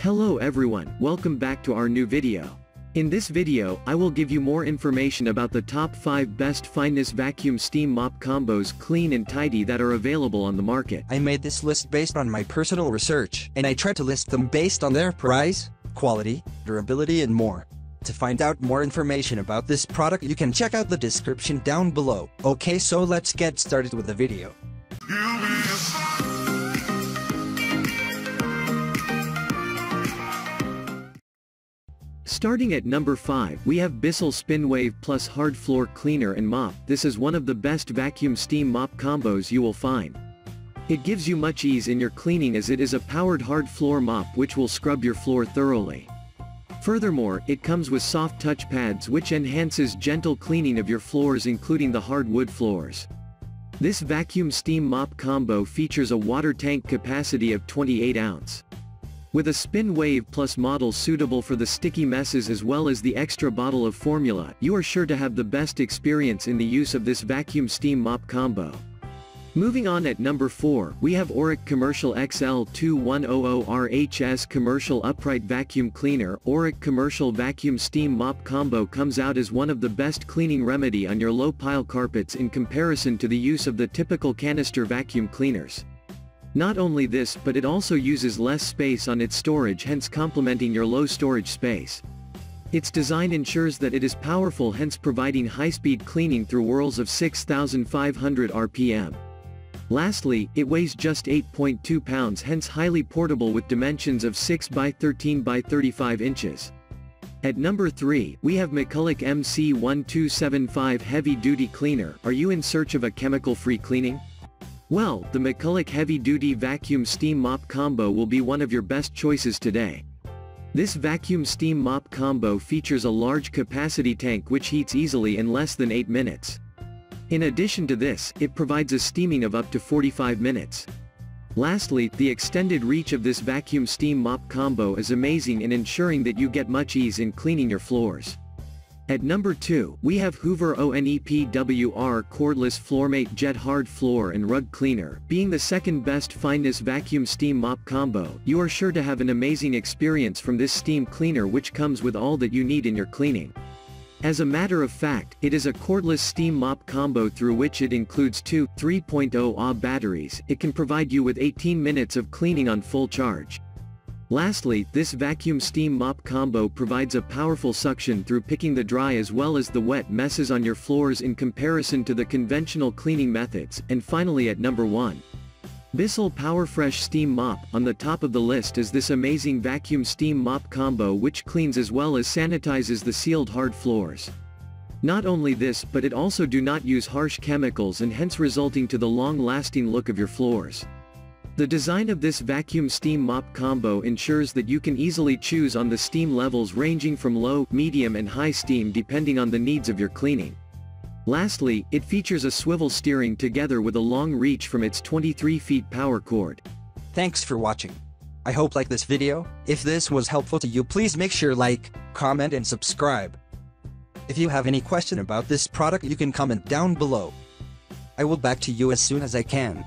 Hello everyone, welcome back to our new video. In this video, I will give you more information about the top 5 best Fineness vacuum steam mop combos clean and tidy that are available on the market. I made this list based on my personal research, and I tried to list them based on their price, quality, durability and more. To find out more information about this product you can check out the description down below. Okay, so let's get started with the video. Starting at number 5, we have Bissell Spinwave Plus Hard Floor Cleaner and Mop. This is one of the best vacuum steam mop combos you will find. It gives you much ease in your cleaning as it is a powered hard floor mop which will scrub your floor thoroughly. Furthermore, it comes with soft touch pads which enhances gentle cleaning of your floors including the hardwood floors. This vacuum steam mop combo features a water tank capacity of 28 ounce. With a Spin Wave Plus model suitable for the sticky messes as well as the extra bottle of formula, you are sure to have the best experience in the use of this vacuum steam mop combo. Moving on at number 4, we have Oreck Commercial XL2100RHS Commercial Upright Vacuum Cleaner. Oreck Commercial Vacuum Steam Mop Combo comes out as one of the best cleaning remedy on your low-pile carpets in comparison to the use of the typical canister vacuum cleaners. Not only this, but it also uses less space on its storage, hence complementing your low storage space. Its design ensures that it is powerful, hence providing high-speed cleaning through whirls of 6,500 RPM. Lastly, it weighs just 8.2 pounds, hence highly portable with dimensions of 6 by 13 by 35 inches. At number 3, we have McCulloch MC1275 Heavy Duty Cleaner. Are you in search of a chemical-free cleaning? Well, the McCulloch Heavy Duty Vacuum Steam Mop Combo will be one of your best choices today. This vacuum steam mop combo features a large capacity tank which heats easily in less than 8 minutes. In addition to this, it provides a steaming of up to 45 minutes. Lastly, the extended reach of this vacuum steam mop combo is amazing in ensuring that you get much ease in cleaning your floors. At number 2, we have Hoover PWR Cordless Floormate Jet Hard Floor and Rug Cleaner. Being the second best Fineness vacuum steam mop combo, you are sure to have an amazing experience from this steam cleaner which comes with all that you need in your cleaning. As a matter of fact, it is a cordless steam mop combo through which it includes two 3.0 Ah batteries. It can provide you with 18 minutes of cleaning on full charge. Lastly, this vacuum steam mop combo provides a powerful suction through picking the dry as well as the wet messes on your floors in comparison to the conventional cleaning methods. And finally at number 1. Bissell PowerFresh Steam Mop. On the top of the list is this amazing vacuum steam mop combo which cleans as well as sanitizes the sealed hard floors. Not only this, but it also do not use harsh chemicals and hence resulting to the long-lasting look of your floors. The design of this vacuum steam mop combo ensures that you can easily choose on the steam levels ranging from low, medium and high steam depending on the needs of your cleaning. Lastly, it features a swivel steering together with a long reach from its 23 feet power cord. Thanks for watching. I hope like this video. If this was helpful to you, please make sure like, comment and subscribe. If you have any question about this product you can comment down below. I will back to you as soon as I can.